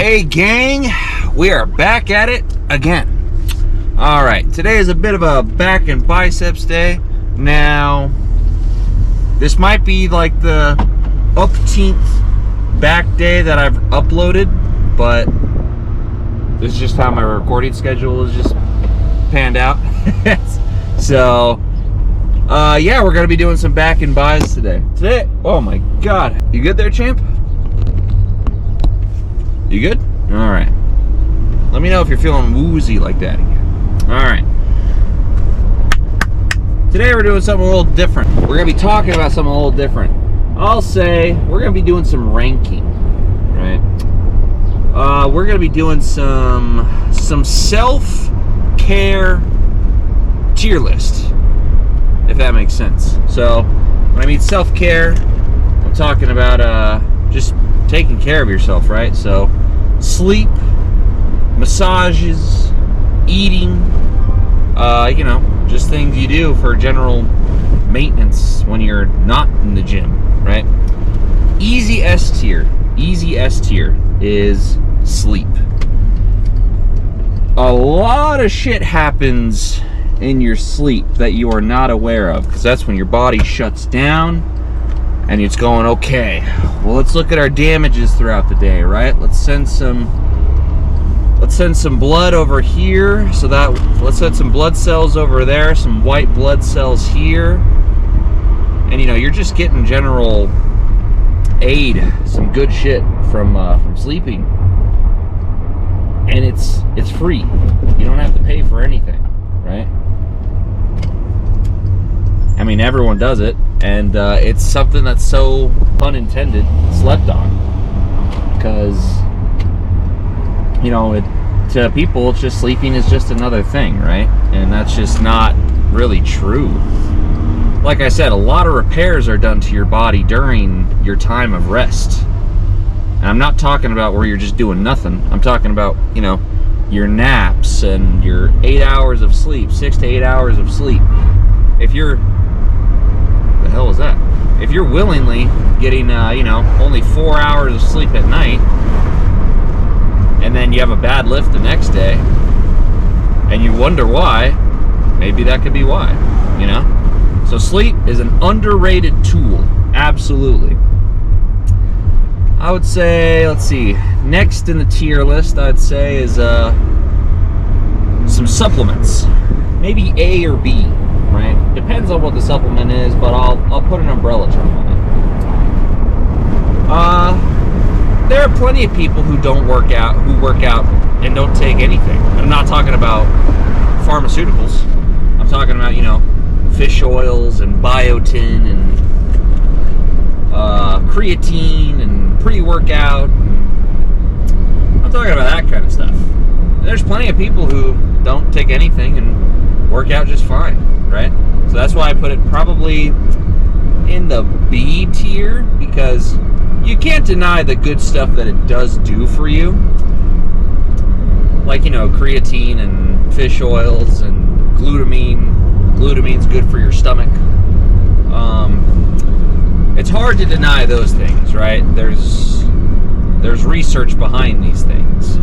Hey gang, we are back at it again. All right, today is a bit of a back and biceps day. Now, this might be like the umpteenth back day that I've uploaded, but this is just how my recording schedule is just panned out. So, yeah, we're gonna be doing some back and bis today. Oh my God, you good there, champ? You good? All right. Let me know if you're feeling woozy like that again. All right. Today we're doing something a little different. We're gonna be talking about something a little different. I'll say we're gonna be doing some ranking, right? We're gonna be doing some self-care tier list, if that makes sense. So when I mean self-care, I'm talking about just taking care of yourself, right? So sleep, massages, eating, you know, just things you do for general maintenance when you're not in the gym, right? Easy S tier is sleep. A lot of shit happens in your sleep that you are not aware of, because that's when your body shuts down and it's going, okay, well, let's look at our damages throughout the day, right? Let's send some blood over here, so that let's send some blood cells over there, some white blood cells here, and you know, you're just getting general aid, some good shit from sleeping, and it's free. You don't have to pay for anything, right? I mean, everyone does it, and it's something that's so unintended, slept on, because, you know, to people, it's just sleeping is just another thing, right? And that's just not really true. Like I said, a lot of repairs are done to your body during your time of rest. And I'm not talking about where you're just doing nothing. I'm talking about, you know, your naps and your 8 hours of sleep, 6 to 8 hours of sleep. If you're, the hell is that? If you're willingly getting, you know, only 4 hours of sleep at night, and then you have a bad lift the next day, and you wonder why, maybe that could be why, you know? So sleep is an underrated tool, absolutely. I would say, let's see, next in the tier list, I'd say, is some supplements. Maybe A or B, right? Depends on what the supplement is, but I'll put an umbrella term on it. There are plenty of people who work out and don't take anything. I'm not talking about pharmaceuticals. I'm talking about, you know, fish oils and biotin and creatine and pre-workout. I'm talking about that kind of stuff. There's plenty of people who don't take anything and work out just fine, right? So that's why I put it probably in the B tier, because you can't deny the good stuff that it does do for you. Like, you know, creatine and fish oils and glutamine. Glutamine's good for your stomach. It's hard to deny those things, right? There's research behind these things.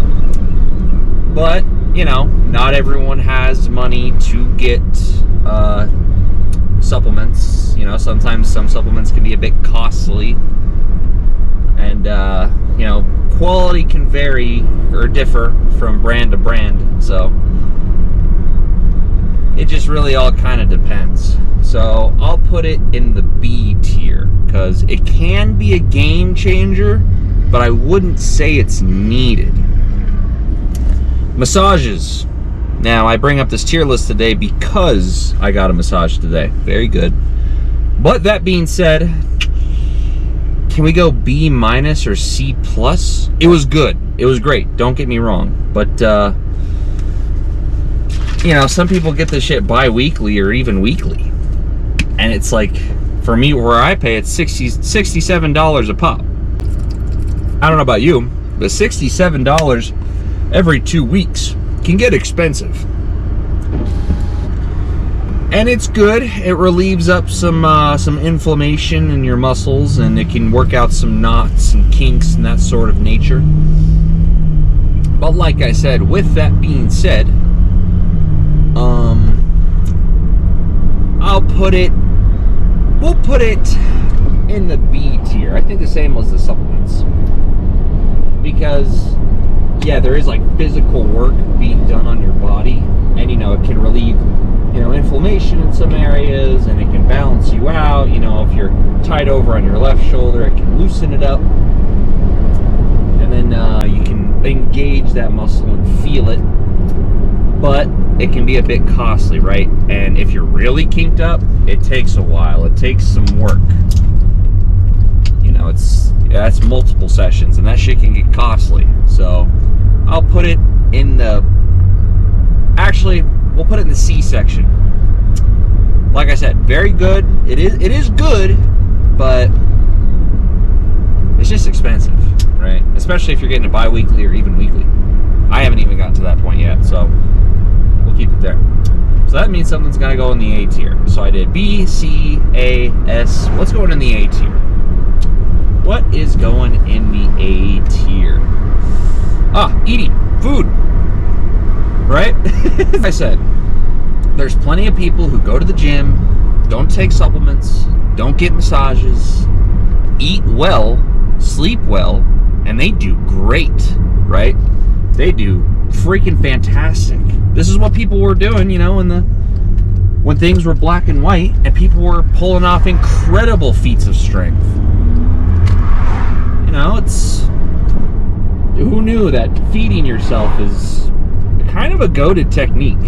But, you know, not everyone has money to get supplements. You know, sometimes some supplements can be a bit costly. And, you know, quality can vary or differ from brand to brand. So it just really all kind of depends. So I'll put it in the B tier, because it can be a game changer, but I wouldn't say it's needed. Massages. Now, I bring up this tier list today because I got a massage today. Very good. But that being said, can we go B minus or C plus? It was good. It was great. Don't get me wrong. But, you know, some people get this shit bi-weekly or even weekly. And it's like, for me, where I pay, it's $67 a pop. I don't know about you, but $67 every 2 weeks can get expensive. And it's good. It relieves up some inflammation in your muscles, and it can work out some knots and kinks and that sort of nature. But like I said, with that being said, I'll put it, we'll put it in the B tier. I think the same as the supplements. Because, yeah, there is like physical work being done on your body, and it can relieve, inflammation in some areas, and it can balance you out. If you're tied over on your left shoulder, it can loosen it up, and then you can engage that muscle and feel it. But it can be a bit costly, right? And if you're really kinked up, it takes a while. It takes some work. That's multiple sessions, and that shit can get costly. So I'll put it in the, actually, we'll put it in the C section. Like I said, very good. It is good, but it's just expensive, right? Especially if you're getting it bi-weekly or even weekly. I haven't even gotten to that point yet, so we'll keep it there. So that means something's gonna go in the A tier. So I did B, C, A, S. What's going in the A tier? What is going in the A tier? Eating, food, right? As I said, there's plenty of people who go to the gym, don't take supplements, don't get massages, eat well, sleep well, and they do great, right? They do freaking fantastic. This is what people were doing, when things were black and white, and people were pulling off incredible feats of strength. Who knew that feeding yourself is kind of a goated technique,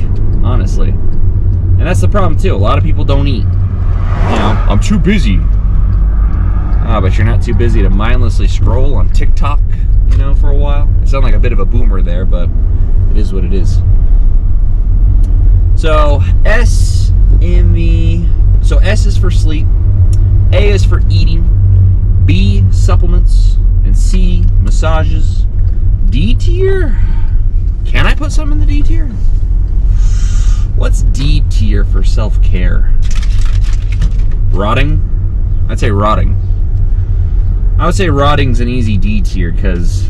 honestly. And that's the problem too. A lot of people don't eat. I'm too busy. But you're not too busy to mindlessly scroll on TikTok, for a while. I sound like a bit of a boomer there, but it is what it is. So S is for sleep, A is for eating, B, supplements, and C, massages. D tier? Can I put some in the D tier? What's D tier for self-care? Rotting? I'd say rotting. I would say rotting's an easy D tier because,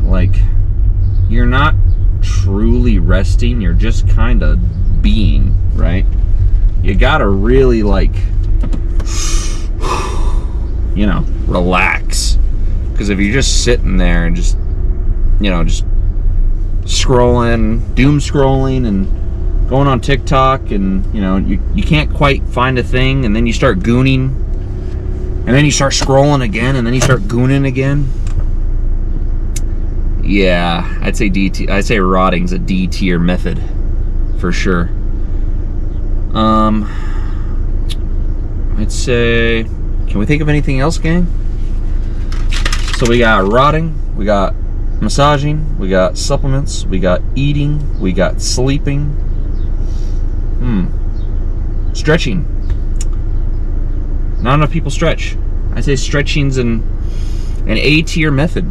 you're not truly resting, you're just kind of being, right? You gotta really, relax. Because if you're just sitting there and just scrolling, doom scrolling, and going on TikTok, and you can't quite find a thing, and then you start gooning, and then you start scrolling again, and then you start gooning again. Yeah, I'd say rotting's a D tier method for sure. I'd say, can we think of anything else, gang? So we got rotting, we got massaging, we got supplements, we got eating, we got sleeping. Stretching. Not enough people stretch. I say stretching's an A tier method.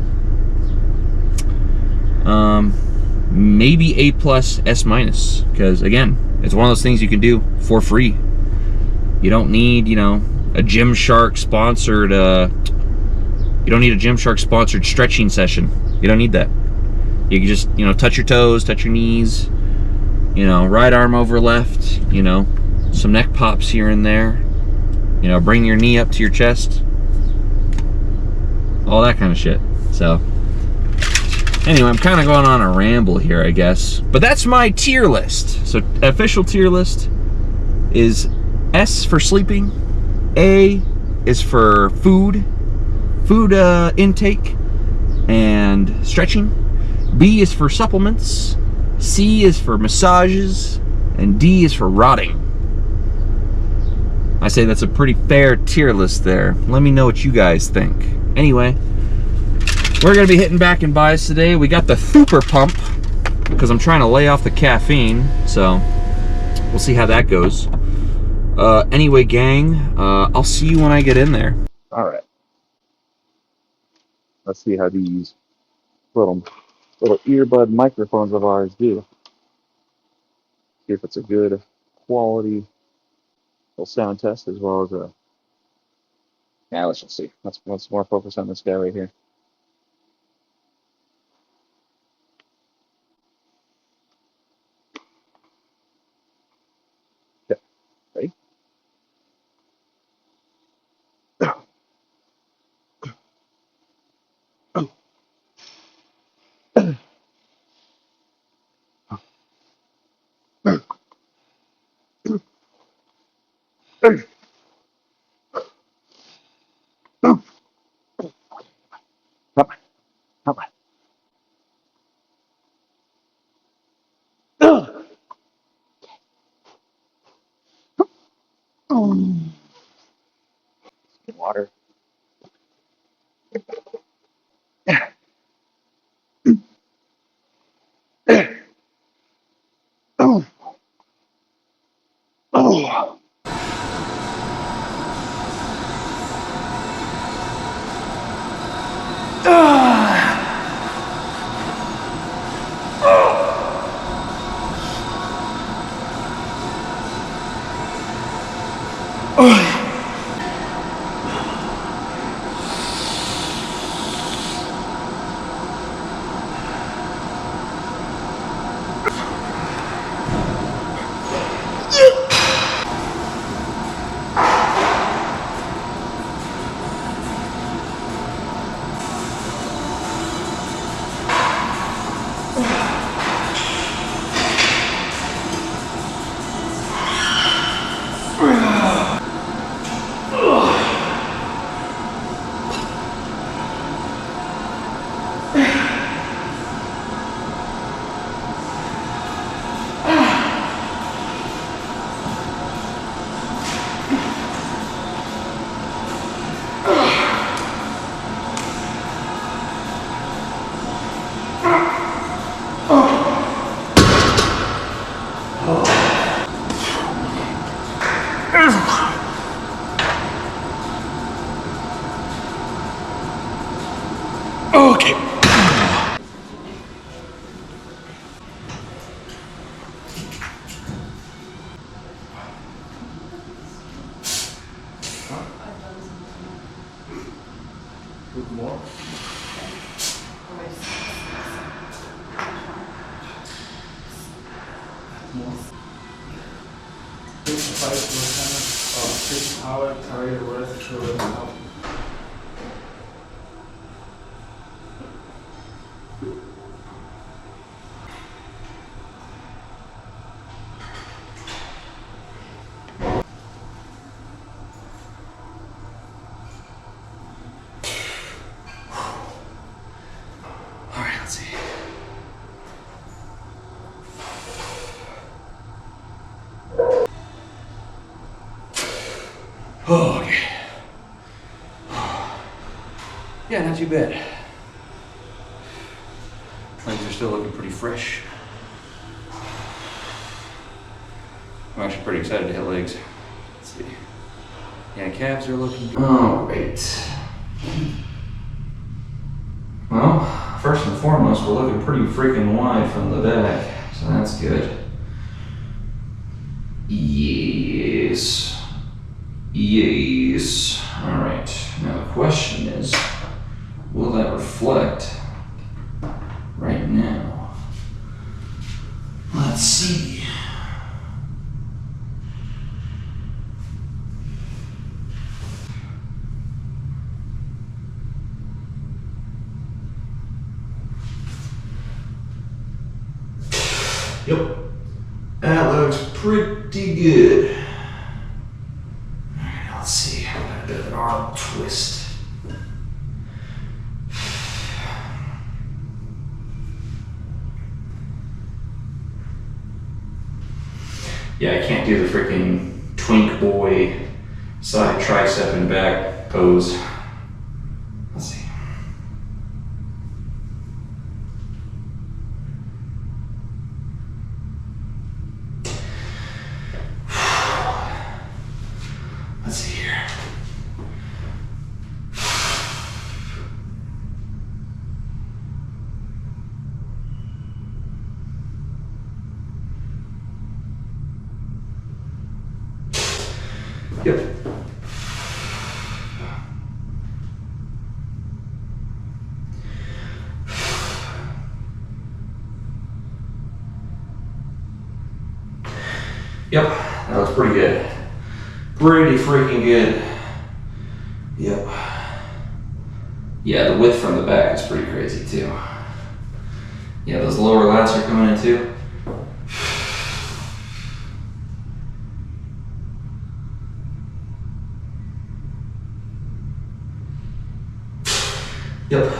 Maybe A plus, S minus, because again, it's one of those things you can do for free. You don't need, a Gymshark sponsored. You don't need a Gymshark sponsored stretching session. You don't need that. You can just, touch your toes, touch your knees. Right arm over left. Some neck pops here and there. Bring your knee up to your chest. All that kind of shit. So, anyway, I'm kind of going on a ramble here, I guess. But that's my tier list. So, official tier list is S for sleeping. A is for food intake and stretching. B is for supplements. C is for massages. And D is for rotting. I say that's a pretty fair tier list there. Let me know what you guys think. Anyway, we're going to be hitting back and buys today. We got the Super Pump because I'm trying to lay off the caffeine. So we'll see how that goes. Anyway, gang, I'll see you when I get in there. All right. Let's see how these little earbud microphones of ours do. See if it's a good quality sound test as well as a. Yeah, let's just see. Let's more focus on this guy right here. Oh, oh. Okay. More. Hour carry the rest to the help. All right, let's see. Oh, okay. Yeah, not too bad. Legs are still looking pretty fresh. I'm actually pretty excited to hit legs. Let's see. Yeah, calves are looking good. All right. Well, first and foremost, we're looking pretty freaking wide from the back, so that's good. Yes. Yes. All right. Now the question is, will that reflect right now? Let's see. Yep. That looks pretty good. All right, let's see. I've got a bit of an arm twist. Yeah, I can't do the freaking twink boy side tricep and back pose. Let's see. Let's see here. Yep. Yep, that looks pretty good. Pretty freaking good. Yep. Yeah, the width from the back is pretty crazy too. Yeah, those lower lats are coming in too. Yep.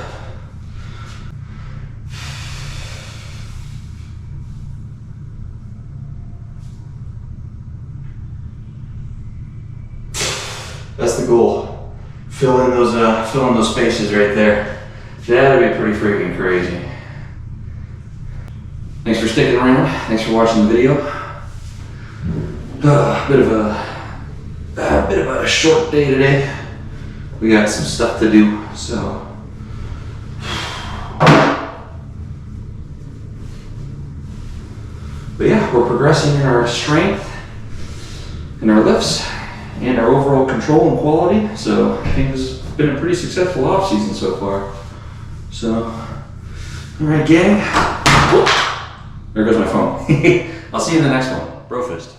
That's the goal. fill in those spaces right there. That'd be pretty freaking crazy. Thanks for sticking around. Thanks for watching the video. Bit of a short day today. We got some stuff to do, so. But yeah, we're progressing in our strength, in our lifts, and our overall control and quality. So I think this has been a pretty successful off season so far. So, all right, gang. Whoop. There goes my phone. I'll see you in the next one. Brofist.